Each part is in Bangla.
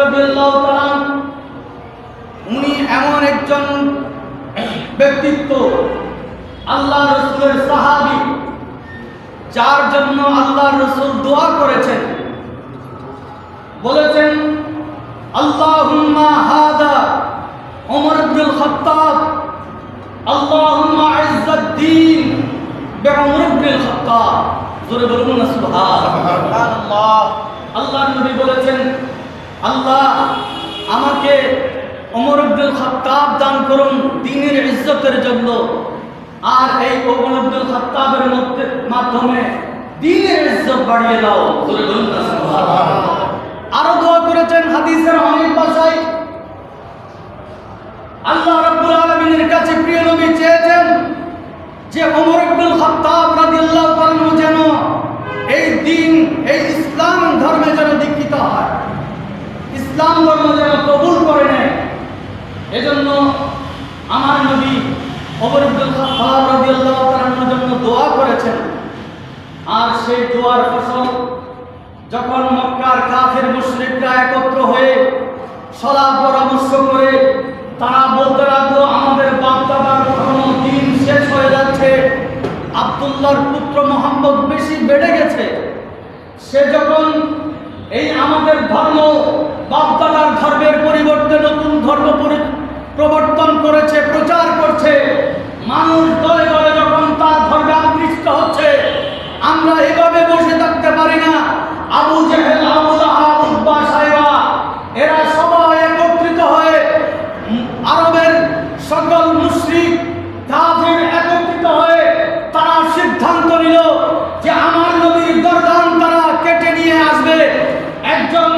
রাদিয়াল্লাহু তাআলা উনি এমন একজন ব্যক্তিত্ব, আল্লাহ রাসূলের সাহাবী, যার জন্য আল্লাহ রাসূল দোয়া করেছেন, বলেছেন আল্লাহুম্মা হাদা ওমর ইবনুল খাত্তাব, আল্লাহুম্মা আইজ্জাদ-দ্বীন বিওমর ইবনুল খাত্তাব। জোরে বলুন না সুবহানাল্লাহ। আল্লাহর নবী বলেছেন, আল্লাহ আমাকে ওমর ইবনুল খাত্তাব দান করুন দ্বীনের ইজ্জতের জন্য, আর এই ওমর ইবনুল খাত্তাবের মাধ্যমে দ্বীনের ইজ্জত বাড়িয়ে দাও। জোরে বলুন না সুবহানাল্লাহ। আরো দোয়া করেছেন হাদিসের অনেক ভাষায়। আল্লাহ রাব্বুল আলামিনের কাছে প্রিয় নবী চেয়েছেন যে ওমর ইবনুল খাত্তাব রাদিয়াল্লাহু তাআলা যেন এই দ্বীন, এই ইসলাম ধর্মে যেন দীক্ষিত হয়, ইসলাম ধর্ম যেন কবুল করে নেয়। এজন্য আমার নবী ওমর ইবনুল খাত্তাব রাদিয়াল্লাহু তাআলার জন্য দোয়া করেছেন। আর সেই দোয়ার ফসল যখন মক্কার কাফের মুশরিকরা একত্র হয়ে সলাহ পরামর্শ করে তারা বলতে লাগলো, আমাদের বাপ-দাদার ধর্ম দ্বীন শেষ হয়ে যাচ্ছে, আব্দুল্লাহর পুত্র মুহাম্মদ বেশি বেড়ে গেছে, সে যখন এই আমাদের ধর্ম বাপ-দাদার ধর্মের পরিবর্তে নতুন ধর্ম প্রবর্তন করেছে, প্রচার করছে, মানুষ দলে দলে যখন তার ধর্মে আকৃষ্ট হচ্ছে, আমরা এভাবে বসে থাকতে পারি না। আবু জেহেল, আবু লাহাব, উতবা, সাইবা এরা সবাই একত্রিত হয়ে আরবের সকল মুশরিক কাফির একত্রিত হয়ে তারা সিদ্ধান্ত নিল যে আমার নবীর গর্দান তারা কেটে নিয়ে আসবে। একজন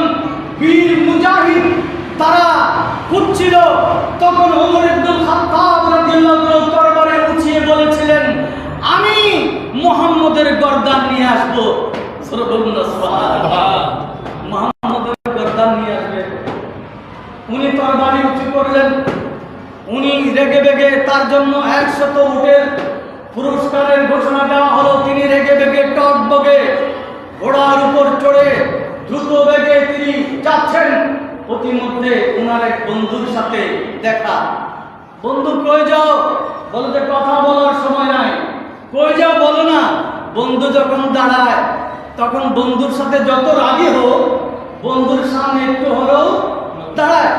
বীর মুজাহিদ তারা খুঁজছিল, তখন ওমর ইবনুল খাত্তাব রাদিয়াল্লাহু তাআলা তরবারে উঠিয়ে বলেছিলেন, আমি মুহাম্মদের গর্দান নিয়ে আসবো। মুহাম্মদের গর্দান নিয়ে আসবে। উনি তরবারি উঁচু করলেন, উনি রেগে বেগে তার জন্য 100 উটের পুরস্কারের ঘোষণা দেওয়া হলো। তিনি রেগে বেগে টকবগে ঘোড়ার উপর চড়ে দ্রুত বেগে তিনি যাচ্ছেন। প্রতিমধ্যে ওনার এক বন্ধুর সাথে দেখা। বন্ধু কই যাও? বলে যে কথা বলার সময় নাই। কই যাও বলো না। বন্ধু যখন দাঁড়ায় তখন বন্ধুর সাথে যত রাগী হোক, বন্ধুর সামনে একটু হলেও দাঁড়ায়।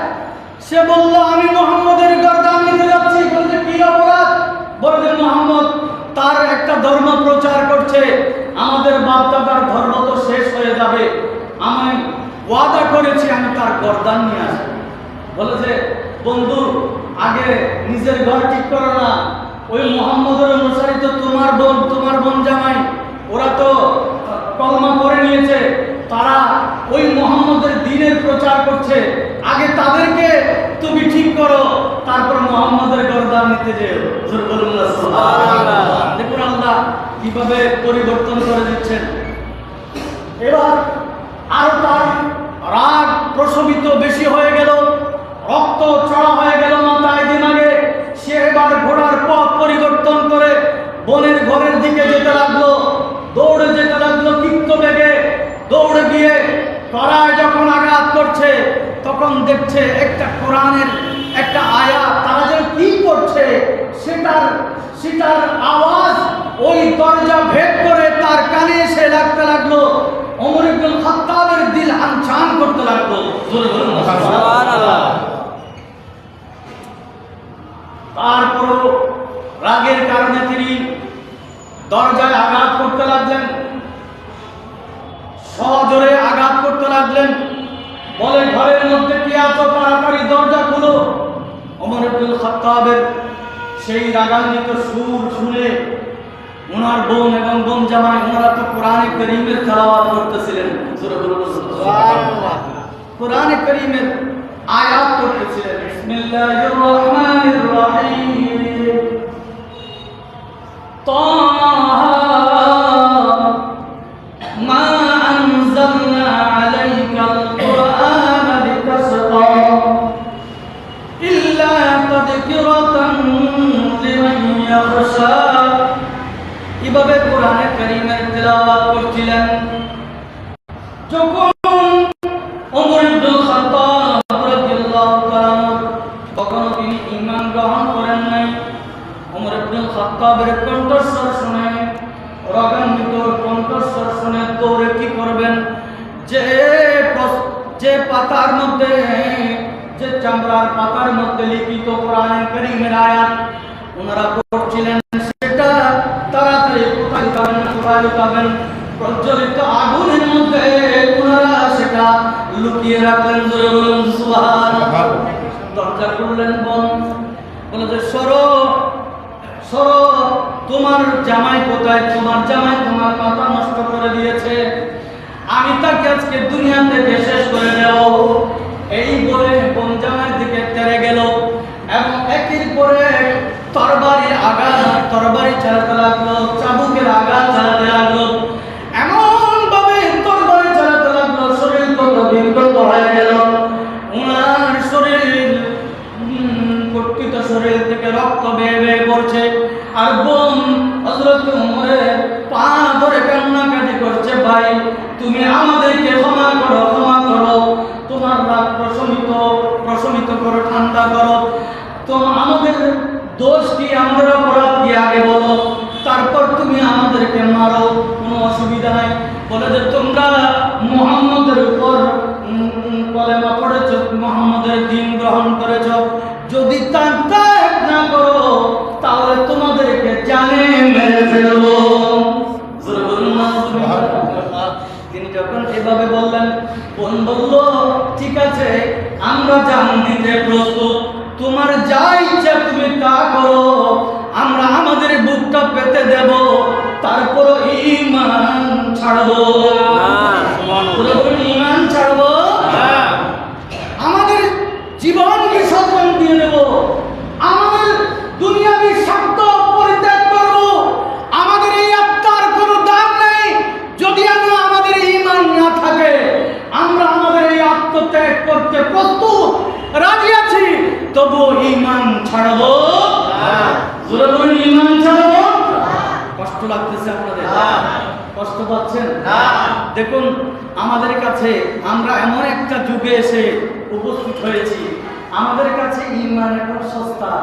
সে বলল, আমি মুহাম্মদের গর্দান নিতে যাচ্ছি। বলছে কি অপরাধ? বলছে মুহাম্মদ তার একটা ধর্ম প্রচার করছে, আমাদের বাপ-দাদার ধর্ম তো শেষ হয়ে যাবে, আমি ওয়াদা করেছি আমি তার গর্দান নিয়ে আসবো। বলেছে বন্ধু আগে নিজের ঘর ঠিক করো না, ওই মুহাম্মদের অনুসারী তো তোমার বোন জামাই, ওরা তো কলমা করে নিয়েছে, তারা ওই মুহাম্মদের দ্বীনের প্রচার করছে, আগে তাদেরকে তুমি ঠিক করো, তারপর মুহাম্মদের গর্দান নিতে যেও। সুবহানাল্লাহ। দেখুন আল্লাহ কিভাবে পরিবর্তন করে দিচ্ছেন। এবার আরো তার রাগ প্রশমিত বেশি হয়ে গেল, রক্ত চড়া হয়ে গেল মাথায় দিমাগে। সে এবার ঘোড়ার পথ পরিবর্তন করে বনের ঘরের দিকে যেতে লাগলো, দৌড়ে যেতে লাগলো ক্ষিপ্ত বেগে। দৌড়ে গিয়ে কড়ায় যখন আঘাত করছে তখন দেখছে একটা কোরআনের একটা আয়াত তারা যে কি করছে সেটার আওয়াজ ওই দরজা ভেদ করে তার কানে এসে লাগতে লাগলো। ওমর ইবনুল খাত্তাবের দিল আনচান করতে লাগলো। সুবহানাল্লাহ। তারপরও রাগের কারণে তিনি দরজায় আঘাত করতে লাগলেন, সজোরে আঘাত করতে লাগলেন। বলে ঘরের মধ্যে কি আছো, তাড়াতাড়ি দরজা খুলো। ওমর ইবনুল খাত্তাবের সেই রাগান্বিত সুর শুনে ওনার বোন এবং বোন জামাই ওনারা তো কোরআনে কারীমের তেলাওয়াত করতেছিলেন। সুবহানাল্লাহ। কোরআনে কারীমের আয়াত করতেছিলেন। বিসমিল্লাহির রহমানির রহিম। তাহা মা আনজালনা আলাইকাল কুরআনা লিতাশকা ইল্লা তাযকিরাতান লিমান ইয়াখশা। এভাবে কোরআনে কারীমের তেলাওয়াত করছিলেন। যখন ওমর ইবনুল খাত্তাব খাত্তাবের কণ্ঠস্বর শুনে, রাগান্বিত কণ্ঠস্বর শুনে দৌড়ে কি করবেন, যে পাতার মধ্যে, যে চামড়ার পাতার মধ্যে লিখিত কোরআন কারীমের আয়াত ওনারা পড়ছিলেন, সেটা তাড়াতাড়ি কোথায় পাবেন, প্রজ্বলিত আগুনের মধ্যে ওনারা সেটা লুকিয়ে রাখলেন। সুবহানাল্লাহ। দরজা খুললেন, বলে যে সরো সরো, তোমার জামাই কোথায়? তোমার জামাই তোমার মাথা নষ্ট করে দিয়েছে, আমি তাকে আজকে দুনিয়া থেকে শেষ করে দেব। এই বলে বোন জামাইয়ের দিকে তেড়ে গেল এবং একের পরে তরবারির আঘাত, তরবারি চালাতে লাগলো, চাবুকের আঘাত চালাতে লাগলো, এমন ভাবে তরবারি চালাতে লাগলো, শরীর কত বিকৃত হয়ে গেল। ওনার শরীর, কর্তৃত শরীর থেকে রক্ত বেয়ে বেয়ে পড়ছে। আর বোন হযরত ওমরের পা ধরে কান্নাকাটি করছে, ভাই তুমি আমাদেরকে ক্ষমা করো, ক্ষমা করো, তোমার রাগ প্রশমিত করো, ঠান্ডা করো, তো আমাদের দোষ কি, আমাদের অপরাধ কি আগে বলো, তারপর তুমি আমাদেরকে মারো, কোনো অসুবিধা নাই। বলে যে তোমরা মুহাম্মদের উপর কলেমা পড়েছ, মুহাম্মদের দ্বীন গ্রহণ করেছ, যদি তা ত্যাগ না করো তাহলে তোমাদেরকে জানে মেরে ফেলবো। তিনি যখন এভাবে বললেন, বোন বলল ঠিক আছে, আমরা জান দিতে প্রস্তুত, তোমার যা ইচ্ছা তুমি তা করো, আমরা আমাদের বুকটা পেতে দেব, তারপর ঈমান ছাড়বো। ঈমান ছাড়বো, আমাদের জীবন বিসর্জন দিয়ে দেব, আমাদের দুনিয়াবি স্বার্থ পরিত্যাগ করব, আমাদের এই আত্মার কোনো দাম নেই যদি আমরা আমাদের ঈমান না থাকে, আমরা আমাদের এই আত্মত্যাগ করতে প্রস্তুত, রাজি আছি, তবু ঈমান ছাড়বো। জোরে বলুন, ঈমান ছাড়বো। কষ্ট লাগতেছে আপনাদের? কষ্ট পাচ্ছেন? দেখুন আমাদের কাছে, আমরা এমন একটা যুগে এসে উপস্থিত হয়েছি, আমাদের কাছে ঈমান এখন সস্তা,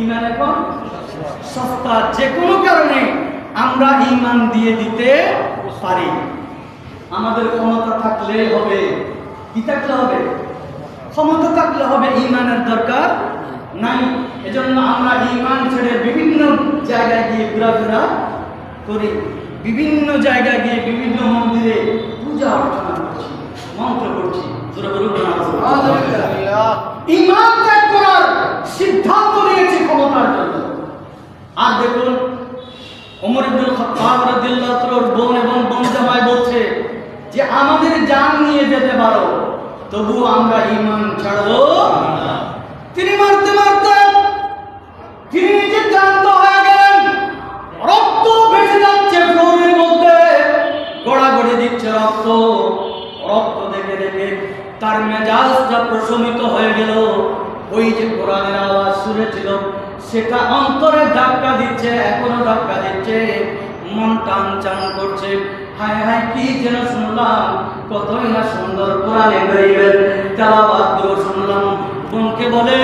ঈমান এখন সস্তা, যে কোনো কারণে আমরা ঈমান দিয়ে দিতে পারি। আমাদের ক্ষমতা থাকলে হবে, কি থাকলে হবে? ক্ষমতা থাকলে হবে, ঈমানের দরকার নাই। এজন্য আমরা ঈমান ছেড়ে বিভিন্ন জায়গায় গিয়ে ঘোরাফেরা করি, বিভিন্ন জায়গায় গিয়ে বিভিন্ন মন্দিরে পূজা অর্চনা করছি, মন্ত্র করছি। ঈমান ত্যাগ করার সিদ্ধান্ত নিয়েছি ক্ষমতার জন্য। আর দেখুন ওমর ইবনুল খাত্তাব রাদিয়াল্লাহু তাআলার বোন এবং বোন জামাই বলছে যে আমাদের জান নিয়ে যেতে পারো, তবু আমরা ঈমান ছাড়বো না। তিনি মারতে মারতে তিনি নিজে জান্ত হয়ে গেলেন, রক্ত ভেসে যাচ্ছে ফ্লোরের মধ্যে, গড়াগড়ি দিচ্ছে রক্ত, রক্ত দেখে দেখে তার মেজাজটা প্রশমিত হয়ে গেল। ওই যে কোরআনের আওয়াজ শুনেছিল সেটা অন্তরে ধাক্কা দিচ্ছে, এখনো ধাক্কা দিচ্ছে, মন টান চান করছে, হায় হায় কি যেন শুনলাম, কতই না সুন্দর কোরআনে কারীমের তেলাওয়াত শুনলাম। বোনকে বলে,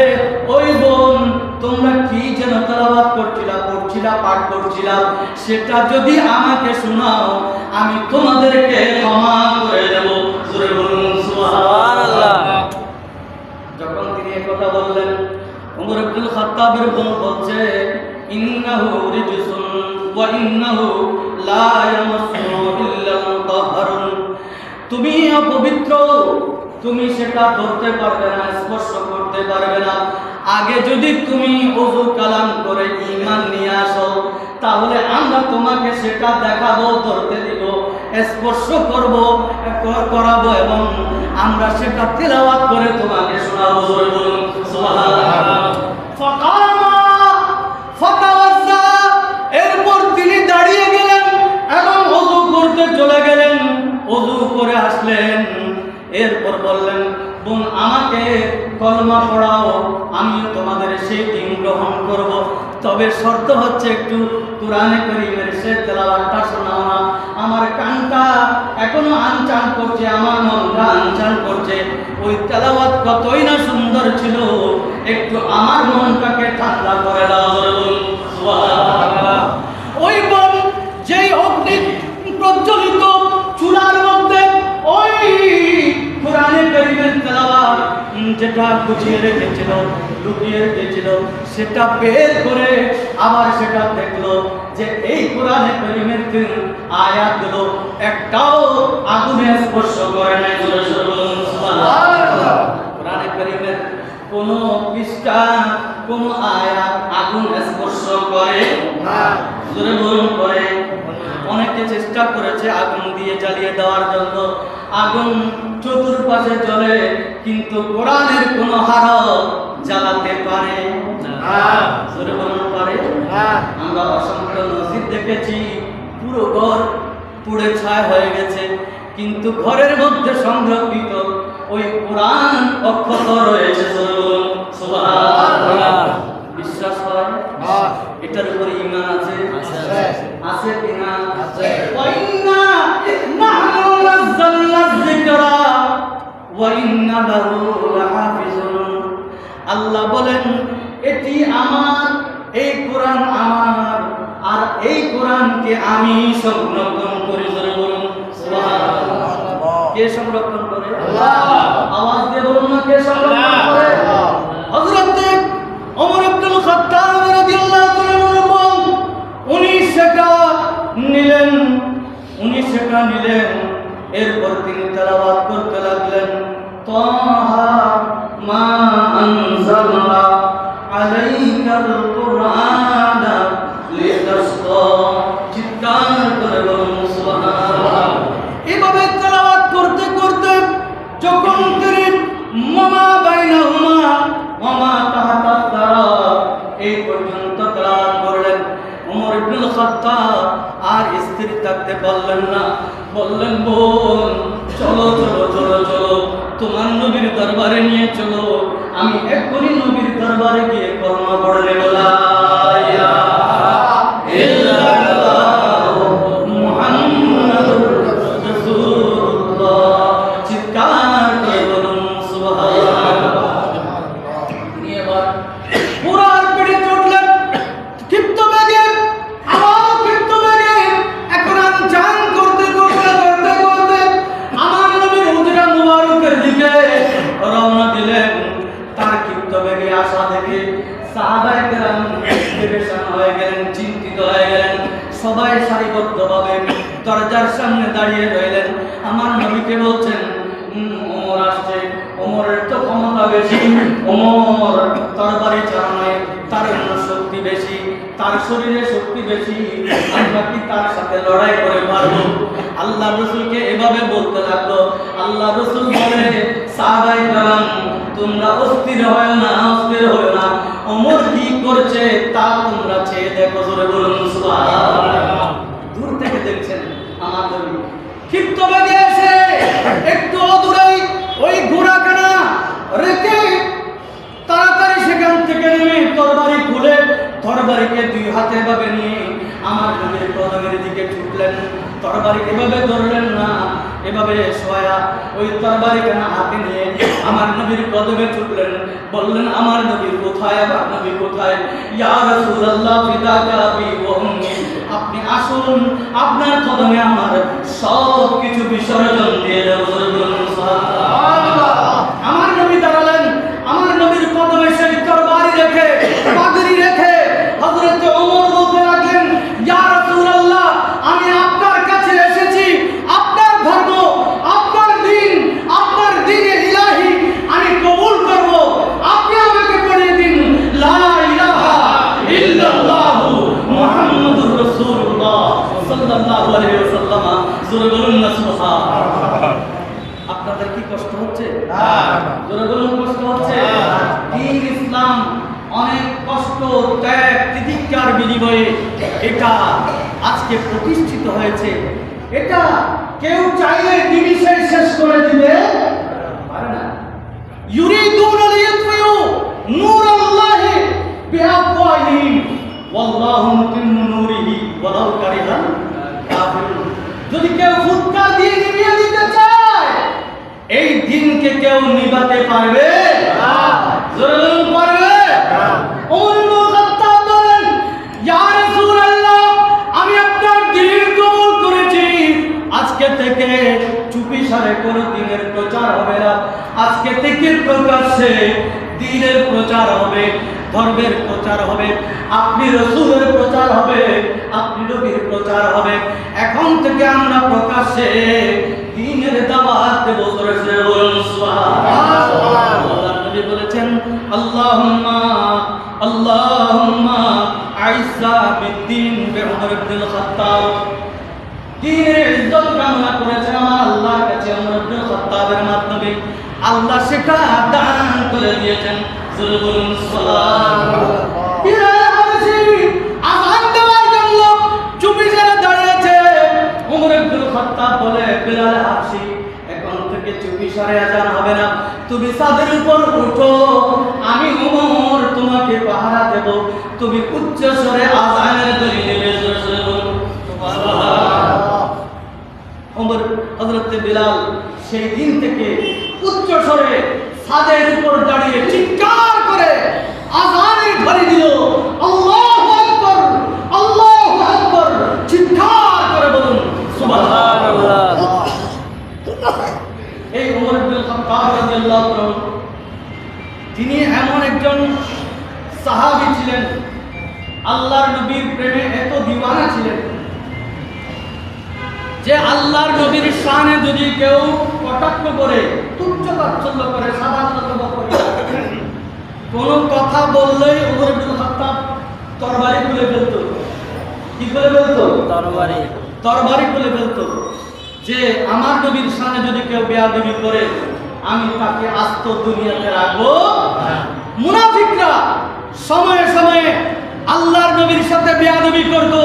ওই বোন তোমরা কি যেন তেলাওয়াত পড়ছিলা, পাঠ করছিলা, সেটা যদি আমাকে শোনাও আমি তোমাদেরকে ক্ষমা করে দেব। জোরে বলুন সুবহানাল্লাহ। যখন তিনি এই কথা বললেন, ওমর ইবনুল খাত্তাবের বোন বলছে, ইন্নাহু রিজসুন ওয়া ইন্নাহু লা ইয়ামাসসুহু ইল্লা মুতাহহারুন, তুমি অপবিত্র, তুমি সেটা ধরতে পারবে না, স্পর্শ করতে পারবে না। আগে যদি তুমি ওযু কালাম করে ঈমান নিয়ে আসো, তাহলে আমরা তোমাকে সেটা দেখাবো, ধরতে দিব, স্পর্শ করাবো এবং আমরা সেটা তেলাওয়াত করে তোমাকে শোনাবো। বলুন সুবহানাল্লাহ। ফাকামা ফাতাওয়াজ্জা, এরপর তিনি দাঁড়িয়ে গেলেন এবং ওযু করতে চলে গেলেন, ওযু করে আসলেন, এরপর বললেন, বোন আমাকে কলমা পড়াও, আমি তোমাদের সেই দিন গ্রহণ করব, তবে শর্ত হচ্ছে একটু কোরআনে কারীমের সে তেলাওয়াতটা শোনাও না, আমার কানটা এখনো আনচান করছে, আমার মনটা আনচান করছে, ওই তেলাওয়াত কতই না সুন্দর ছিল, একটু আমার মনটাকে ঠান্ডা করে দাও। সুবহানাল্লাহ। ওই বোম যেই অগ্নি প্রজ্বলিত চুলার মধ্যে ওই কোরআনে কারীমের তেলাওয়াত যেটা গুছিয়ে রেখেছিল, লুকিয়ে রেখেছিল, সেটা বের করে আবার সেটা দেখলো যে এই কোরআনে কারীমের আয়াতগুলো একটাও আগুনে স্পর্শ করে নাই। সুবহানাল্লাহ। কোরআনে কারীমের কোন পৃষ্ঠা কোন আয়াত আগুন স্পর্শ করে না। জোরে বলুন করে। অনেকে চেষ্টা করেছে আগুন দিয়ে জ্বালিয়ে দেওয়ার জন্য, আগুন চতুর্পাশে জ্বলে, কিন্তু কোরআনের কোন হারফ জ্বালাতে পারে না। জোরে বলুন পারে না। আমরা অসংখ্য নজির দেখেছি, পুরো ঘর পুড়ে ছাই হয়ে গেছে, কিন্তু ঘরের মধ্যে সংরক্ষিত ওই কোরআন অক্ষত রয়েছে। সুবহানাল্লাহ। বিশ্বাস হয়? এটার উপরে ঈমান আছে? আছে কিনা? আছে। ওয়া ইন্না নাহনু নাযালনা যিকরা ওয়া ইন্না লাহু লাহাফিজুন। আল্লাহ বলেন এটি আমার, এই কোরআন আমার, আর এই কোরআনকে আমি সংরক্ষণ করি। জোরে বলুন সুবহানাল্লাহ। কে সংরক্ষণ করে? আল্লাহ। আওয়াজ দিয়ে বলুন না, কে সংরক্ষণ করে? হযরত ওমর ইবনুল খাত্তাব রাদিয়াল্লাহু তাআলা উনি সেটা নিলেন, এরপর তিনি তেলাওয়াত করতে লাগলেন, তাহা মা আনজালনা আলাইকাল কুরআনা লিতাশকা। চিৎকার করে বলুন সুবহানাল্লাহ। এভাবে তেলাওয়াত করতে করতে যখন তিনি মামা বাইনাহুমা ওয়ামা তাহাতা তারা এই পর্যন্ত তেলাওয়াত করলেন, ওমর ইবনুল খাত্তাব আর স্থির থাকতে পারলেন না। বললেন, বোন চলো চলো চলো চলো, তোমার নবীর দরবারে নিয়ে চলো, আমি এক্ষুনি নবীর দরবারে গিয়ে কলমা পড়ে নেব, লা ইলাহা ইল্লাল্লাহ মুহাম্মাদুর রাসূলুল্লাহ। চিৎকার করে বলুন সুবহানাল্লাহ। তিনি এবার পুরার পেটে চড়লেন, ক্ষিপ্ত বেগে, আবার ক্ষিপ্ত বেগে, এখন জান করতে করতে করতে করতে আমার নবীর হুজরা মুবারকের দিকে রওনা দিলেন। তার ক্ষিপ্ত বেগে আসা দেখে সাহাবায়ে কেরাম পেরেশান হয়ে গেলেন, চিন্তিত হয়ে গেলেন। সবাই সারিবদ্ধভাবে দরজার সামনে দাঁড়িয়ে রইলেন। আমার নবীকে বলছেন, ওমর আসছে, ওমরের তো ক্ষমতা বেশি, ওমর তরবারি চালায়, তার শক্তি বেশি, তার শরীরে শক্তি বেশি, আমরা কি তার সাথে লড়াই করে পারবো? আল্লাহ রাসূলকে এভাবে বলতে লাগলো। আল্লাহ রাসূল বলে, সাহাবায়ে কেরাম তোমরা অস্থির হয় না, অস্থির হয় না, ওমর কি করছে তা তোমরা চেয়ে দেখো। জোরে বলুন সুবহানাল্লাহ। দূর থেকে দেখছেন আমার নবী ক্ষিপ্ত বেগে এসে একটু দূরেই ওই ঘোড়াখানা রেখে তাড়াতাড়ি সেখান থেকে নেমে তরবারি খুলে তরবারিকে দুই হাতে ভাবে নিয়ে আমার নবীর কদমের দিকে ছুটলেন। তরবারি এভাবে ধরলেন না, এভাবে শোয়া ওই তরবারিখানা হাতে নিয়ে আমার নবীর কদমে ছুটলেন। বললেন, আমার নবী কোথায়, আমার নবী কোথায়? ইয়া রাসূলুল্লাহ ফিদাকা আবি ওয়া উম্মি, আপনি আসুন, আপনার কদমে আমার সব কিছু বিসর্জন দিয়ে দেব। সুবহানাল্লাহ। আমার নবী দাঁড়ালেন, আমার নবীর কদমে সেই তরবারি রেখে, পাগড়ি রেখে হযরত ওমর বলতে লাগলেন, ইয়া রাসূলুল্লাহ আমি আপনার কাছে এসেছি, আপনার ধর্ম, আপনার দ্বীন, আপনার দ্বীনে ইলাহি আমি কবুল করব, আপনি আমাকে পড়িয়ে দিন লা ইলাহা ইল্লাল্লাহ মুহাম্মাদুর রাসূলুল্লাহ সাল্লাল্লাহু আলাইহি ওয়াসাল্লাম। জোরে বলুন না সুবহানাল্লাহ। আপনাদের কি কষ্ট হচ্ছে? না। জোরে বলুন কষ্ট হচ্ছে? দ্বীন ইসলাম অনেক কষ্ট, ত্যাগ, তিতিক্ষার বিনিময়ে এটা আজকে প্রতিষ্ঠিত হয়েছে। এটা কেউ চাইলে নিমিষে শেষ করে দিতে পারে না। ইউরিদুনা লিয়াতফিউ নূরাল্লাহি বিআফওয়াহিহিম ওয়াল্লাহু মুতিম্মু নূরিহি ওয়ালাউ কারিহাল কাফিরুন। যদি কেউ ফুৎকার দিয়ে নিভিয়ে দিতে চায়, এই দিনকে কেউ নিভাতে পারবে না। জোরে বলুন পারবে না। ওমর ইবনে খাত্তাব বলেন, ইয়া চুপি সারে কোনো দিনের প্রচার হবে না। আজকে থেকে প্রকাশ্যে দ্বীনের প্রচার হবে, ধর্মের প্রচার হবে, আপনি রাসূলের প্রচার হবে, আপনি নবীর প্রচার হবে। এখন থেকে আমরা প্রকাশ্যে দ্বীনের দাওয়াত দেব। সুবহানাল্লাহ। আল্লাহর নবী বলেছেন, আল্লাহুম্মা আইজ্জা বিদ্দীন বিউমর ইবনুল খাত্তাব। দ্বীনের ইজ্জত কামনা করেছেন আমার আল্লাহর কাছে উমর ইবনুল খাত্তাবের মাধ্যমে। আল্লাহ সেটা দান করে দিয়েছেন। সুবহানাল্লাহ। বিলাল হাবশী আযান দেওয়ার জন্য চুপি সারে দাঁড়িয়েছে। উমর ইবনুল খাত্তাব বলে, বিলাল হাবশী এখন থেকে চুপি সারে আযান হবে না, তুমি ছাদের উপর উঠো, আমি উমর তোমাকে পাহারা দেব, তুমি উচ্চ স্বরে আযানের ধ্বনি দেবে। সুবহানাল্লাহ। ওমর হযরত বিলাল সেই দিন থেকে উচ্চ স্বরে ছাদের উপর দাঁড়িয়ে চিৎকার করে আযানের ধ্বনি দিল। আল্লাহু আকবার, আল্লাহু আকবার, চিৎকার করে বলুন সুবহানাল্লাহ। এই ওমর ইবনে খাত্তাব রাদিয়াল্লাহু আনহু তিনি এমন একজন সাহাবী ছিলেন, আল্লাহর নবীর প্রেমে এত দিওয়ানা ছিলেন যে আল্লাহর নবীর শানে যদি কেউ কটাক্ষ করে, তুচ্ছ তাচ্ছিল্য করে, সাধারণত করে, কোন কথা বললেই ওমর ইবনে খাত্তাব তরবারি খুলে ফেলতো। কি করে ফেলতো? তরবারি খুলে ফেলতো, যে আমার নবীর শানে যদি কেউ বেয়াদবি করে আমি তাকে আস্ত দুনিয়াতে রাখবো। মুনাফিকরা সময়ে সময়ে আল্লাহর নবীর সাথে বেয়াদবি করত,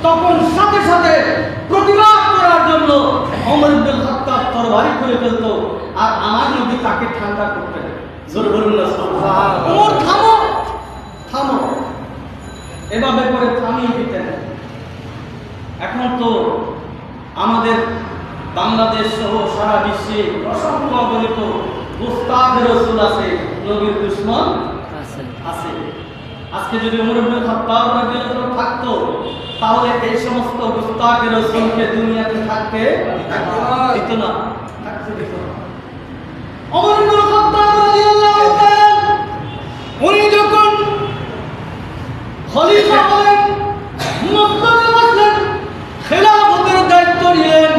তখন সাথে সাথে প্রতিবাদ করার জন্য ওমর ইবনে খাত্তাব তরবারি খুলে ফেলত, আর আমার নবী তাকে ঠান্ডা করতেন। জোরে বলুন না সুবহানাল্লাহ। ওমর থামো, থামো, এভাবে করে থামিয়ে দিতেন। এখন তো আমাদের বাংলাদেশ সহ সারা বিশ্বে অসংখ্য অগণিত উস্তাদ রাসূল আছে, নবীর দুশমন আছে। আজকে যদি ওমর ইবনে খাত্তাব রাদিয়াল্লাহু আনহু থাকতো, তাহলে এই সমস্ত উস্তাদ রাসূলকে দুনিয়াতে থাকতে দিত না, থাকতে দিত না। ওমর ইবনে খাত্তাব রাদিয়াল্লাহু তাআলা উনি যখন খলিফা হলেন, মক্কায় বসলেন, খেলাফতের দায়িত্ব নিলেন,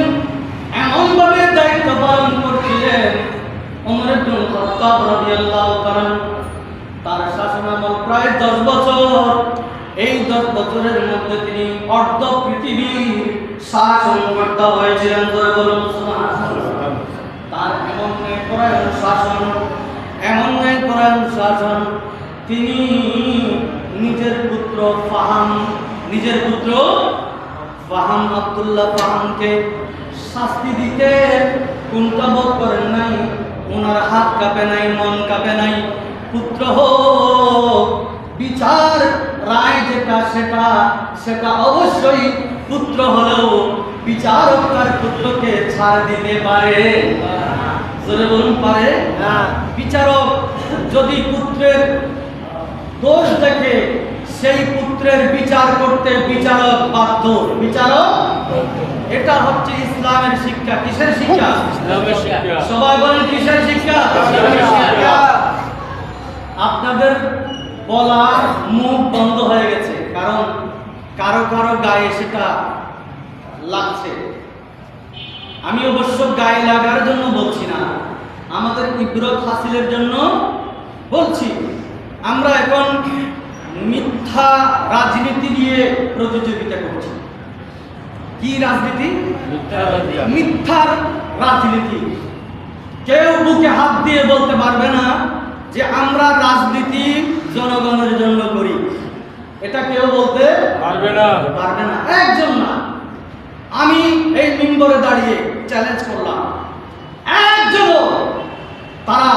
এমনভাবে দায়িত্ব পালন করছিলেন। ওমর ইবনে খাত্তাব রাদিয়াল্লাহু তাআলা তার শাসনামল প্রায় 10 বছর। এই 10 বছরের মধ্যে তিনি অর্ধ পৃথিবীর শাসনকর্তা হয়েছিলেন। ধরে বলুন সুবহানাল্লাহ। তার এমন ন্যায়পরায়ণ শাসন, এমন ন্যায়পরায়ণ শাসন, তিনি নিজের পুত্র ফাহাম আব্দুল্লাহ ফাহামকে শাস্তি দিতে কুণ্ঠাবোধ করেন নাই। ওনার হাত কাঁপে নাই, মন কাঁপে নাই। পুত্র হোক, বিচার রায় যেটা সেটা অবশ্যই পুত্র হলেও বিচারক তার পুত্রকে ছাড় দিতে পারে। জোরে বলুন, পারে না। বিচারক যদি পুত্রের দোষ দেখে সেই পুত্রের বিচার করতে বিচারক বাধ্য। বিচারক, এটা হচ্ছে ইসলামের শিক্ষা। কিসের শিক্ষা? সবাই বলেন কিসের শিক্ষা? আপনাদের বলার মুখ বন্ধ হয়ে গেছে, কারণ কারো কারো গায়ে সেটা লাগছে। আমি অবশ্য গায়ে লাগার জন্য বলছি না, আমাদের ইবরত হাসিলের জন্য বলছি। আমরা এখন মিথ্যা রাজনীতি নিয়ে প্রতিযোগিতা করছি। কি রাজনীতি? মিথ্যার রাজনীতি। কেউ বুকে হাত দিয়ে বলতে পারবে না যে আমরা রাজনীতি জনগণের জন্য করি। এটা কেউ বলতে পারবে না। একজন না। আমি এই মিম্বরে দাঁড়িয়ে চ্যালেঞ্জ করলাম, একজন তারা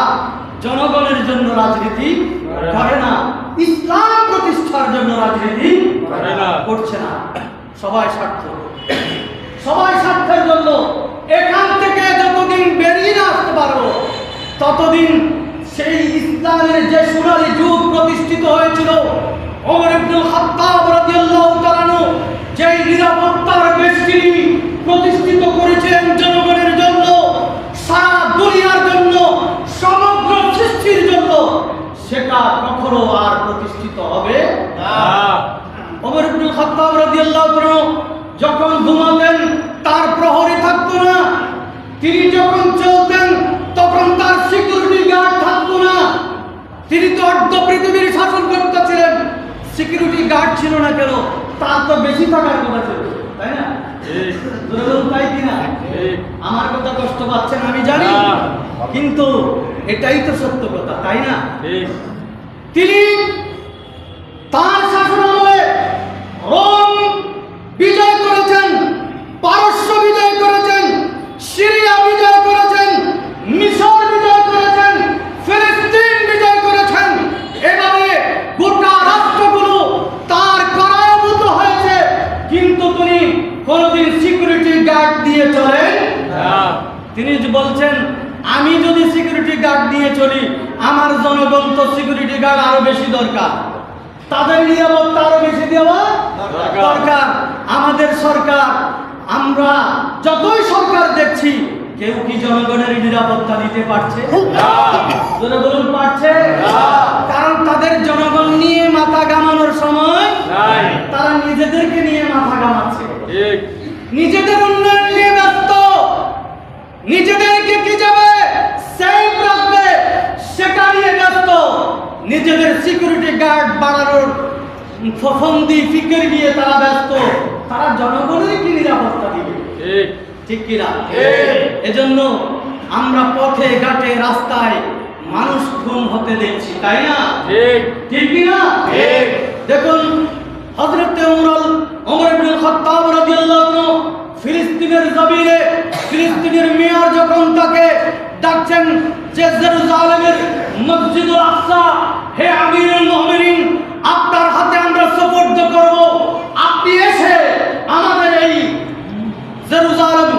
জনগণের জন্য রাজনীতি করে না, ইসলাম প্রতিষ্ঠার জন্য রাজনীতি করছে না। সবাই স্বার্থের জন্য এখান থেকে যতদিন বেরিয়ে না আসতে পারবো, ততদিন সেই ইসলামের যে সোনালী যুগ প্রতিষ্ঠিত হয়েছিল, ওমর ইবনে খাত্তাব রাদিয়াল্লাহু তাআলা যেই নিরাপত্তার বেষ্টনী প্রতিষ্ঠিত করেছিলেন জনগণের রাদিয়াল্লাহু তাআলা যখন ঘুমাতেন তার প্রহরী থাকতো না, তিনি যখন চলতেন তখন তার সিকিউরিটি গার্ড থাকতো না। তিনি তো অর্ধ পৃথিবীর শাসনকর্তা ছিলেন, সিকিউরিটি গার্ড ছিল না কেন? তার তো বেশি থাকার কথা ছিল, তাই না? তাই কিনা? আমার কথা কষ্ট পাচ্ছেন আমি জানি, কিন্তু এটাই তো সত্য কথা, তাই না? তিনি তার শাসনামলে রোম বিজয় করেছেন, পারস্য বিজয় করেছেন, সিরিয়া বিজয় করেছেন, মিশর বিজয় করেছেন, ফিলিস্তিন বিজয় করেছেন। এভাবে গোটা রাষ্ট্রগুলো তার কারায়ভূত হয়েছে, কিন্তু তিনি কোনদিন সিকিউরিটি গার্ড দিয়ে চলেন। তিনি বলছেন, আমি যদি সিকিউরিটি গার্ড দিয়ে চলি, আমার জনগণ তো সিকিউরিটি গার্ড আরো বেশি দরকার, তাদের নিরাপত্তা আরো বেশি দেওয়া দরকার। আমাদের সরকার, আমরা যতই সরকার দেখছি, কেউ কি জনগণের নিরাপত্তা দিতে পারছে? বলুন, পারছে? কারণ তাদের জনগণ নিয়ে মাথা ঘামানোর সময় নাই, তারা নিজেদেরকে নিয়ে মাথা ঘামাচ্ছে, নিজেদের উন্নয়ন নিয়ে ব্যস্ত, নিজেদেরকে কি যাবে সেফ রাখবে সেটা নিয়ে ব্যস্ত, নিজেদের সিকিউরিটি গার্ড বাড়ানোর ফন্দি ফিকির নিয়ে তারা ব্যস্ত। তারা জনগণের কি নিরাপত্তা দিবে? ঠিক কিনা? এজন্য আমরা পথে ঘাটে রাস্তায় মানুষ খুন হতে দেখছি, তাই না? ঠিক কিনা? দেখুন, হযরত ওমর ইবনে খাত্তাব রাদিয়াল্লাহু আনহু ফিলিস্তিনের জমিনে, ফিলিস্তিনের মেয়র যখন তাকে ডাকছেন যে জেরুজালেমের মসজিদুল আকসা, হে আমিরুল মুমিনিন, আপনার হাতে আমরা সুপর্দ করব, আপনি এসে আমাদের এই জেরুজালেম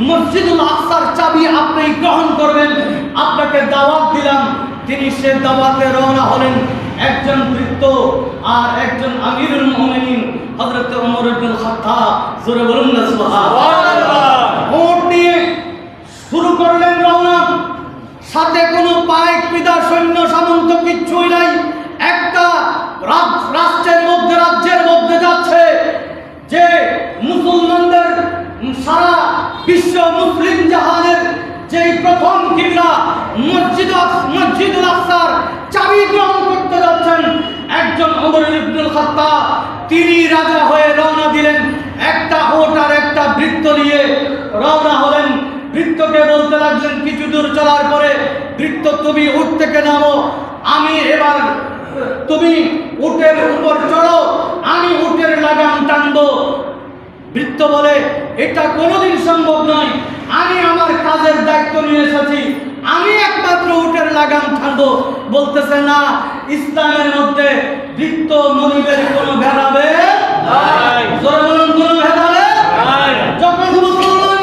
মসজিদুল আকসার চাবি আপনি গ্রহণ করবেন, আপনাকে দাওয়াত দিলাম। তিনি সে দাওয়াতে রওনা হলেন, একজন বৃদ্ধ আর একজন আমিরুল মুমিনিন হযরত ওমর ইবনে খাত্তাব। জোরে বলুন না সুবহানাল্লাহ। ওট নিয়ে শুরু করলেন রওনা, সাথে কোনো পাইক পিদা সৈন্য সামন্ত কিচ্ছুই নাই। একটা রাজ্যের মধ্যে যাচ্ছে যে মুসলমানদের সারা বিশ্ব মুসলিম জাহানের যেই প্রথম কিবলা মসজিদুল আকসার চাবি গ্রহণ করতে যাচ্ছেন একজন ওমর ইবনে খাত্তাব। তিনি রাজা হয়ে রওনা দিলেন, একটা ওট আর একটা বৃত্ত নিয়ে রওনা হলেন। বৃত্তকে বলতে লাগলেন কিছু দূর চলার পরে, বৃত্ত তুমি উঠ থেকে নামো, আমি এবার তুমি উটের উপর চড়ো, আমি উটের লাগাম টানবো। বৃত্ত বলে, এটা কোনোদিন সম্ভব নয়, আমি আমার কাজের দায়িত্ব নিয়ে এসেছি, আমি একমাত্র উটের লাগাম টানবো। বলতেছে না, ইসলামের মধ্যে বৃত্ত মনিবের কোনো ভেদাভেদ নাই। জোরে বলুন, কোনো ভেদাভেদ নাই। যখন মুসলমান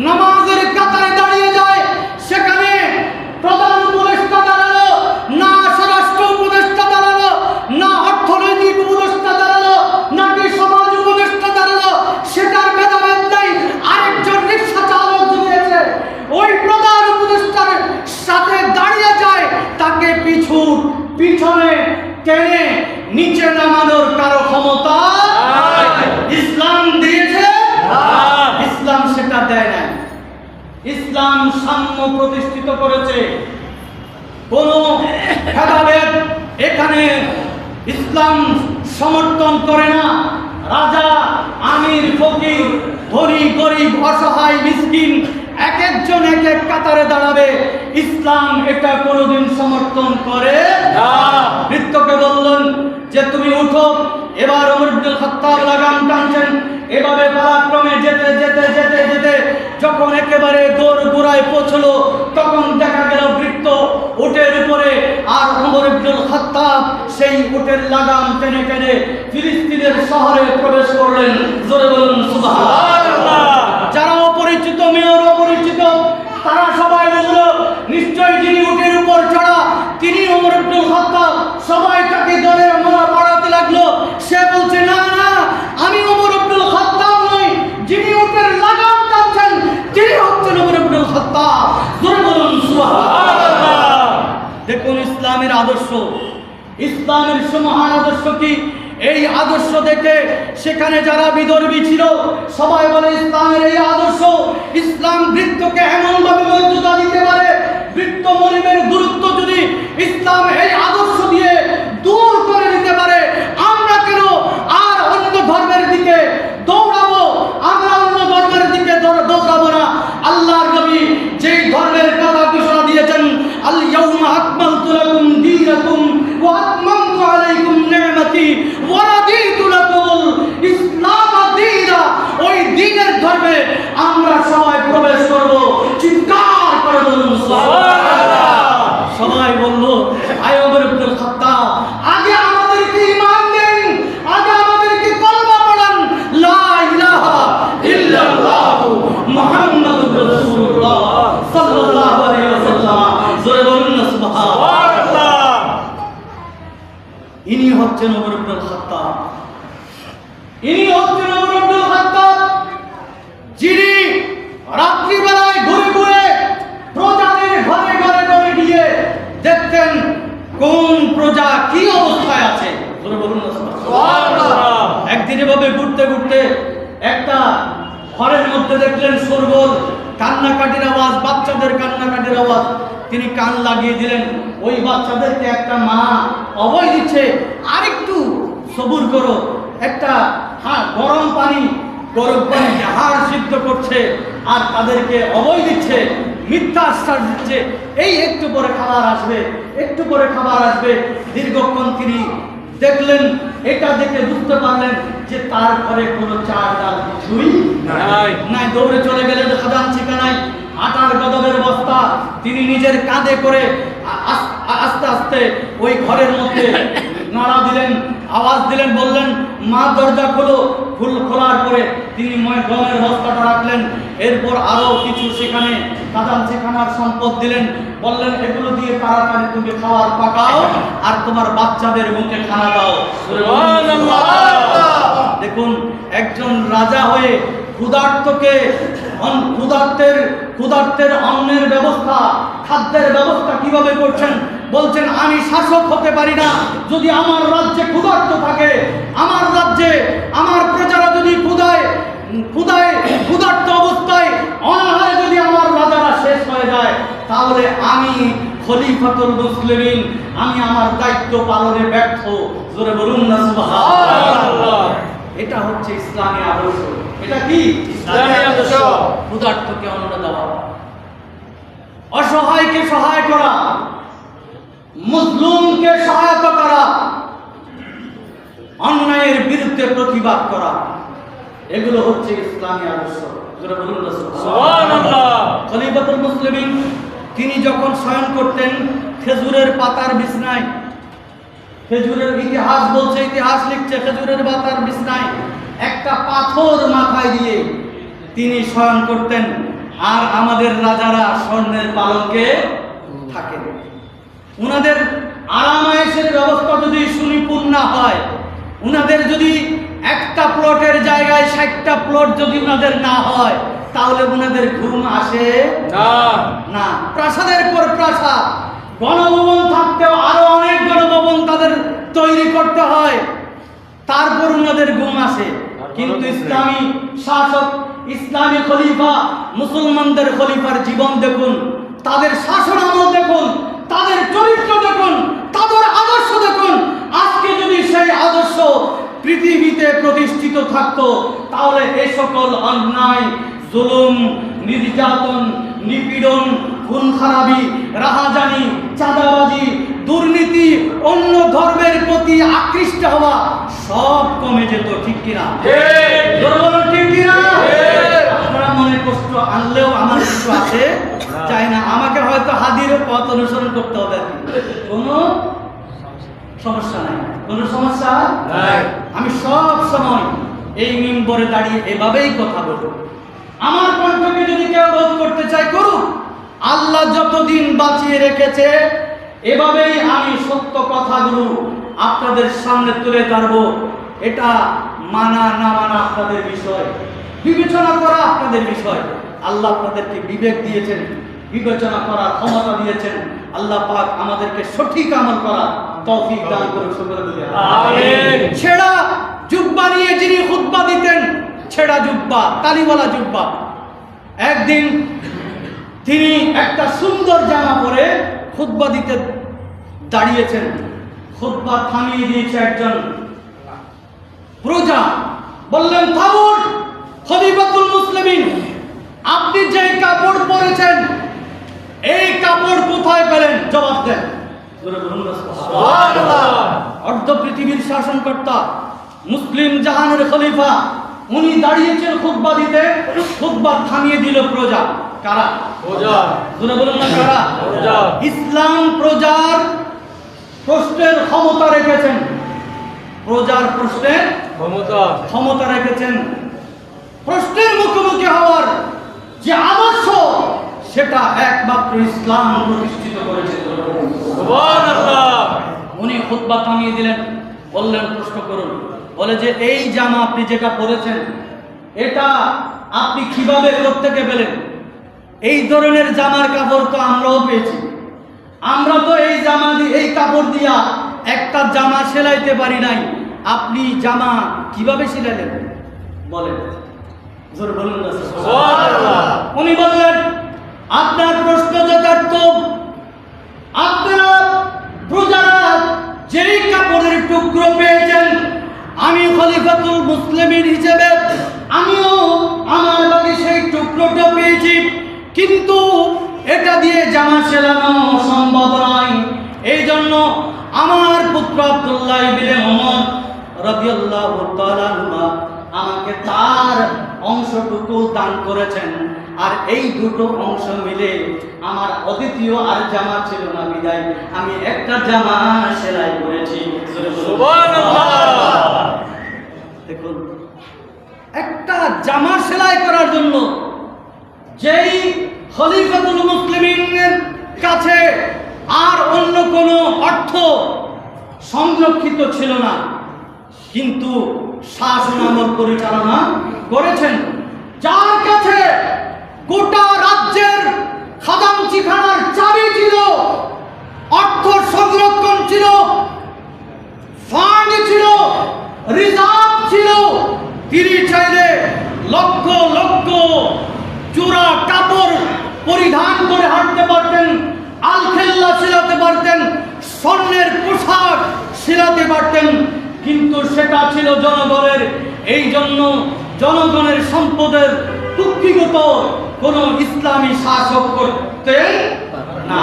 নামাজের কাতারে দাঁড়িয়ে যায়, সেখানে প্রধান উপদেষ্টা দাঁড়ালো না, স্বরাষ্ট্র উপদেষ্টা দাঁড়ালো না, অর্থনৈতিক উপদেষ্টা দাঁড়ালো নাকি সমাজ উপদেষ্টা দাঁড়ালো, সেটার ভেদাভেদ নাই। আরেকজন রিক্সা চালক যদি আছে, ওই প্রধান উপদেষ্টার সাথে দাঁড়িয়ে যায়, তাকে পিছনে টেনে নিচে নামানোর কারো ক্ষমতা ইসলাম দিয়েছে? ইসলাম সেটা দেয় না। ইসলাম সাম্য প্রতিষ্ঠিত করেছে, কোন ভেদাভেদ এখানে ইসলাম সমর্থন করে না। রাজা, আমির, ফকির, ধনী, গরিব, অসহায়, মিসকিন, এক একজন এক এক কাতারে দাঁড়াবে, ইসলাম এটা কোনোদিন সমর্থন করে না। বৃত্তকে বললেন যে তুমি উঠো। এবার ওমর ইবনে খাত্তাব লাগাম টানছেন, এভাবে পরাক্রমে যেতে যেতে যেতে যেতে যখন একেবারে দৌড় গোড়ায় পৌঁছলো, তখন দেখা গেল বৃত্ত উটের উপরে, আর ওমর ইবনে খাত্তাব সেই উটের লাগাম টেনে টেনে ফিলিস্তিনের শহরে প্রবেশ করলেন। জোরে বলুন সুবহানাল্লাহ। যারা অপরিচিত, মেয়র অপরিচিত, তারা সবাই বুঝলো নিশ্চয়ই যিনি উটের উপর চড়া তিনি ওমর ইবনে খাত্তাব। সবাই তাকে দলে মারা পড়াতে লাগলো। সে বলছে, না না, আমি ওমর ইবনে খাত্তাব নই, যিনি উটের লাগাম টানছেন তিনি হচ্ছেন ওমর ইবনে খাত্তাব। জোরে বলুন সুবহানাল্লাহ। দেখুন ইসলামের আদর্শ, ইসলামের মহান আদর্শ কি, এই আদর্শ দেখে সেখানে যারা বিধর্মী ছিল সবাই বলে ইসলামের এই আদর্শ, ইসলাম বৃত্তকে এমনভাবে মর্যাদা দিতে পারে, বৃত্ত মরিমের গুরুত্ব যদি ইসলাম এই আদর্শ দিয়ে দূর করে দিতে পারে, আমরা কেন আর অন্য ধর্মের দিকে দৌড়াবো? আমরা অন্য ধর্মের দিকে দৌড়াবো না। আল্লাহর নবী যেই ধর্মের কথা ঘোষণা দিয়েছেন, আল ইয়াউমা আকমালতু লাকুম দীনাকুম ওয়া আতমামতু আলাইকুম নি'মাতি ওয়া রাদিতু লাকুমুল ইসলাম দীনা, ওই দ্বীনের ধর্মে আমরা সবাই প্রবেশ করব। চিৎকার করে বলুন সুবহানাল্লাহ। সবাই বলল আয় ওমর ইবনে খাত্তাব, আগে আমাদেরকে ঈমান দেন, আগে আমাদেরকে কলমা পড়ান, লা ইলাহা ইল্লাল্লাহু মুহাম্মাদুর রাসূলুল্লাহ সাল্লাল্লাহু আলাইহি ওয়াসাল্লাম। জোরে বলুন না সুবহানাল্লাহ। ইনি হচ্ছেন ওমর ইবনে খাত্তাব, ইনি হচ্ছেন ওমর ইবনে খাত্তাব, যিনি রাত্রিবেলায় ঘুরে ঘুরে প্রজাদের ঘরে ঘরে ঘরে গিয়ে দেখতেন কোন প্রজা কি অবস্থায় আছে। জোরে বলুন না সুবহানাল্লাহ। একদিন এভাবে ঘুরতে ঘুরতে একটা ঘরের মধ্যে দেখলেন শোরগোল, কান্নাকাটির আওয়াজ, বাচ্চাদের কান্নাকাটির আওয়াজ। তিনি কান লাগিয়ে দিলেন। ওই বাচ্চাদেরকে একটা মা অভয় দিচ্ছে, আরেকটু সবুর করো, একটা গরম পানি হাড় সিদ্ধ করছে আর তাদেরকে অভয় দিচ্ছে, মিথ্যা আশ্বাস দিচ্ছে, এই একটু পরে খাবার আসবে, একটু পরে খাবার আসবে। দীর্ঘক্ষণ তিনি দেখলেন, এটা দেখে বুঝতে পারলেন যে তার ঘরে কোনো চাল ডাল কিছুই নাই। দৌড়ে চলে গেলেন খাজানচিখানায়, আটার গদবের বস্তা তিনি নিজের কাঁধে করে আস্তে আস্তে ওই ঘরের মধ্যে নাড়া দিলেন, আওয়াজ দিলেন, বললেন মা দরজা খোলো। খোলার পরে তিনি গমের বস্তাটা রাখলেন। এরপর আরো কিছু সেখানে খাজানচিখানার সম্পদ দিলেন, বললেন এগুলো দিয়ে তাড়াতাড়ি তুমি খাবার পাকাও আর তোমার বাচ্চাদের মুখে খানা দাও। দেখুন, একজন রাজা হয়ে ক্ষুধার্তের অন্নের ব্যবস্থা, খাদ্যের ব্যবস্থা কিভাবে করছেন? বলছেন আমি শাসক হতে পারি না যদি আমার রাজ্যে ক্ষুধার্ত থাকে, আমার রাজ্যে আমার প্রজারা যদি ক্ষুধার্ত অবস্থায় অনাহারে যদি আমার রাজারা শেষ হয়ে যায়, তাহলে আমি খলিফাতুল মুসলিমিন, আমি আমার দায়িত্ব পালনে ব্যর্থ। জোরে বলুন না সুবহানাল্লাহ। এটা হচ্ছে ইসলামী আদর্শ। এটা কি ইসলামী আদর্শ? ক্ষুধার্তকে অন্ন দেওয়া, অসহায়কে সহায় করা, মুজলুমকে সহায়তা করা, অন্যায়ের বিরুদ্ধে প্রতিবাদ করা, এগুলো হচ্ছে ইসলামী আদর্শ। জোরে বলুন না সুবহানাল্লাহ। খলিফাতুল মুসলিমিন তিনি যখন শয়ন করতেন খেজুরের পাতার বিছনায়, খেজুরের ইতিহাস বলছে, ইতিহাস লিখছে, খেজুরের পাতার বিছনায় একটা পাথর মাথায় দিয়ে তিনি শয়ন করতেন। আর আমাদের রাজারা স্বর্ণের পালঙ্কে থাকেন। উনাদের আরামায়েশের ব্যবস্থা যদি সুনিপুণ না হয়, উনাদের যদি একটা প্লটের জায়গায় 60টা প্লট যদি উনাদের না হয়, তাহলে উনাদের ঘুম আসে না। প্রাসাদের পর প্রাসাদ, গণভবন থাকতেও আরো অনেক গণভবন তাদের তৈরি করতে হয়, তারপর উনাদের ঘুম আসে। কিন্তু ইসলামী শাসক, ইসলামী খলিফা, মুসলমানদের খলিফার জীবন দেখুন, তাদের শাসন আমল দেখুন, তাদের চরিত্র দেখুন, তাদের আদর্শ দেখুন। আজকে যদি সেই আদর্শ পৃথিবীতে প্রতিষ্ঠিত থাকতো, তাহলে এই সকল অন্যায়, জুলুম, নির্যাতন, নিপীড়ন, খুন খারাপি, রাহাজানি, চাঁদাবাজি, দুর্নীতি, অন্য ধর্মের প্রতি আকৃষ্ট হওয়া সব কমে যেত। ঠিক কিনা? ঠিক কিনা? আপনারা মনে কষ্ট আনলেও আমার কিছু আছে চাই না, আমাকে হয়তো হাদির পথ অনুসরণ করতে হবে, কোনো সমস্যা নাই, কোনো সমস্যা নাই। আমি সব সময় এই মিম্বরে দাঁড়িয়ে এভাবেই কথা বলবো। আমার কণ্ঠকে যদি কেউ রোধ করতে চায় করুক, আল্লাহ যতদিন বাঁচিয়ে রেখেছে এভাবেই আমি সত্য কথাগুলো আপনাদের সামনে তুলে ধরবো। এটা মানা না মানা আপনাদের বিষয়, বিবেচনা করা আপনাদের বিষয়। আল্লাহ আপনাদেরকে বিবেক দিয়েছেন, বিবেচনা করার ক্ষমতা দিয়েছেন। আল্লাহ পাক আমাদেরকে সঠিক আমল করার তৌফিক দান করুন। সকলে বলি আমিন। ছেঁড়া জুব্বা নিয়ে যিনি খুতবা দিতেন, ছেঁড়া জুব্বা, তালিওয়ালা জুব্বা, একদিন তিনি একটা সুন্দর জামা পরে খুতবা দিতে দাঁড়িয়েছেন। খুতবা থামিয়ে দিয়েছে একজন প্রজা, বললেন, থামুন খলিফাতুল মুসলিমিন, আপনি যে কাপড় পরেছেন এই কাপড় কোথায় পেলেন? জবাব দেন। অর্ধ পৃথিবীর শাসনকর্তা, মুসলিম জাহানের খলিফা, উনি দাঁড়িয়েছেন খুতবা দিতে, খুতবা থামিয়ে দিল প্রজা। কারা? প্রজা। শুনে বলুন না কারা? প্রজা। ইসলাম প্রজার প্রশ্নের ক্ষমতা রেখেছেন, প্রজার প্রশ্নের ক্ষমতা রেখেছেন। প্রশ্নের মুখোমুখি হওয়ার যে আদর্শ, সেটা একমাত্র ইসলাম প্রতিষ্ঠিত করেছে। উনি খুতবা থামিয়ে দিলেন, বললেন, প্রশ্ন করুন। বলে যে এই জামা আপনি যেটা পরেছেন এটা আপনি কিভাবে কোত্থেকে পেলেন? এই ধরনের জামার কাপড় তো আমরাও পেয়েছি, আমরা তো এই জামা দিয়ে, এই কাপড় দিয়া একটা জামা সেলাইতে পারি নাই, আপনি জামা কিভাবে সেলাইলেন বলেন? জোরে বলুন না। উনি বললেন, আপনার প্রশ্ন যথার্থ, আপনারা প্রজারা যেই কাপড়ের টুকরো পেয়েছেন, আমি খলিফাতুল মুসলিমিন হিসেবে আমিও আমার বাড়ি সেই টুকরোটা পেয়েছি, কিন্তু এটা দিয়ে জামা সেলানো সম্ভব নয়। এই জন্য আমার পুত্র আব্দুল্লাহ ইবনে ওমর রাদিয়াল্লাহু তাআলা আনহু আমাকে তার অংশটুকু দান করেছেন, আর এই দুটো অংশ মিলে আমার অদ্বিতীয় আর জামা ছিল না, বিদায় আমি একটা জামা সেলাই করেছি। সুবহানাল্লাহ। দেখুন, একটা জামা সেলাই করার জন্য যেই খলিফাতুল মুসলিমিনের কাছে আর অন্য কোনো অর্থ সংরক্ষিত ছিল না, কিন্তু শাসন আমল পরিচালনা করেছেন, যার কাছে গোটা রাজ্যের খাজানচিখানার চাবি ছিল, অর্থ সংরক্ষণ ছিল, ফান্ড ছিল, রিজার্ভ ছিল। তিনি চাইলে লক্ষ লক্ষ চূড়া কাপড় পরিধান করে হাঁটতে পারতেন, আলখেল্লা শিলাতে পারতেন, স্বর্ণের পোশাক শিলাতে পারতেন, কিন্তু সেটা ছিল জনগণের। এই জন্য জনগণের সম্পদের কুক্ষিগত কোন ইসলামী শাসক করতেন না,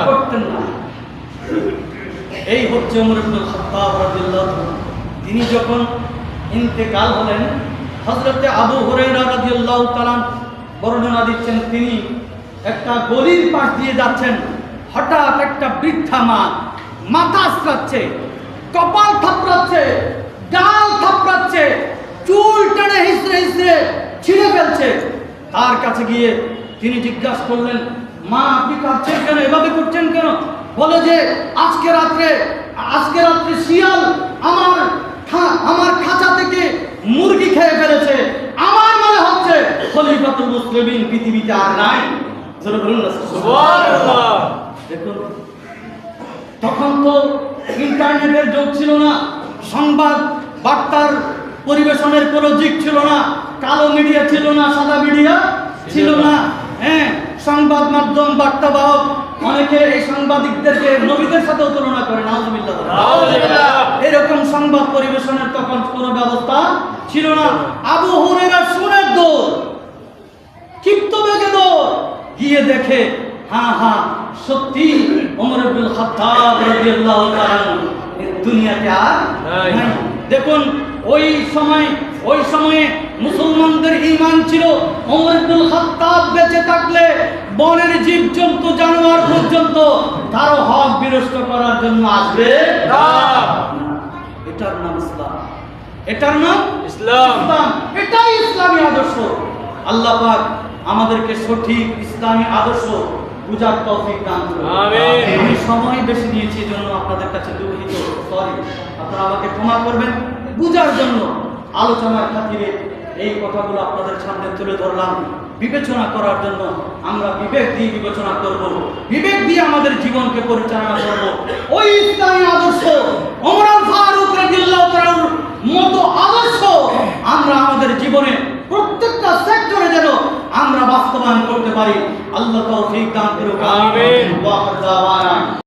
করতেন না। এই হচ্ছে ওমর ইবনে খাত্তাব রাদিয়াল্লাহু আনহু। তিনি যখন ইন্তেকাল হলেন, হযরতে আবু হুরায়রা রাদিয়াল্লাহু তাআলা বর্ণনা দিচ্ছেন, তিনি একটা গলির পাশ দিয়ে যাচ্ছেন, হঠাৎ একটা বৃদ্ধা মা মাথা আঁচড়াচ্ছে, কপাল থাপড়াচ্ছে, ডাল থাপড়াচ্ছে, চুল টেনে হিসড়ে হিসড়ে ছিঁড়ে ফেলছে। তার কাছে গিয়ে তিনি জিজ্ঞাসা করলেন, মা আপনি কাঁদছেন কেন, এভাবে করছেন কেন? বলে যে আজকে রাত্রে শিয়াল আমার খাঁচা থেকে মুরগি খেয়ে ফেলেছে, আমার মনে হচ্ছে খলিফাতুল মুসলিমিন পৃথিবীতে আর নাই। সুবহানাল্লাহ। দেখুন, তখন তো ইন্টারনেটের যুগ ছিল না, সংবাদ বার্তার পরিবেশনের কোনো দিক ছিল না, কালো মিডিয়া ছিল না, সাদা মিডিয়া ছিল না। হ্যাঁ, সংবাদ মাধ্যম বার্তাবাহক অনেকে এই সাংবাদিকদেরকে নবীদের সাথেও তুলনা করে, নাউযুবিল্লাহ। এরকম সংবাদ পরিবেশনের তখন কোনো ব্যবস্থা ছিল না। আবু হুরায়রা শুনে দৌড়, ক্ষিপ্ত বেগে দৌড় গিয়ে দেখে, হ্যাঁ সত্যি ওমর ইবনে খাত্তাব রাদিয়াল্লাহু তাআলা দুনিয়াতে আর নাই। দেখুন, ওই সময়ে মুসলমানদের ঈমান ছিল, ওমর ইবনে খাত্তাব বেঁচে থাকলে বনের জীবজন্তু জানোয়ার পর্যন্ত তার হক বিনষ্ট করার জন্য আসবে না। এটার নাম ইসলাম, এটার নাম ইসলাম, এটাই ইসলামী আদর্শ। আল্লাহ পাক আমাদেরকে সঠিক ইসলামী আদর্শ বুঝার তৌফিক দান করুন। আমিন। আমি সময় বেশি নিয়েছি জন্য আপনাদের কাছে দুঃখিত, সরি, আপনারা আমাকে ক্ষমা করবেন। বুঝার জন্য আলোচনার খাতিরে এই কথাগুলো আপনাদের সামনে তুলে ধরলাম বিবেচনা করার জন্য। আমরা বিবেক দিয়ে বিবেচনা করব, বিবেক দিয়ে আমাদের জীবনকে পরিচালনা করব। ওই ইসলামী আদর্শ ওমর ফারুক রাদিয়াল্লাহু তাআলার মতো আদর্শ আমরা আমাদের জীবনে প্রত্যেকটা সেক্টরে যেন আমরা বাস্তবায়ন করতে পারি। আল্লাহ তৌফিক দান করুন। আমিন। ওয়া আখির দাওয়ানা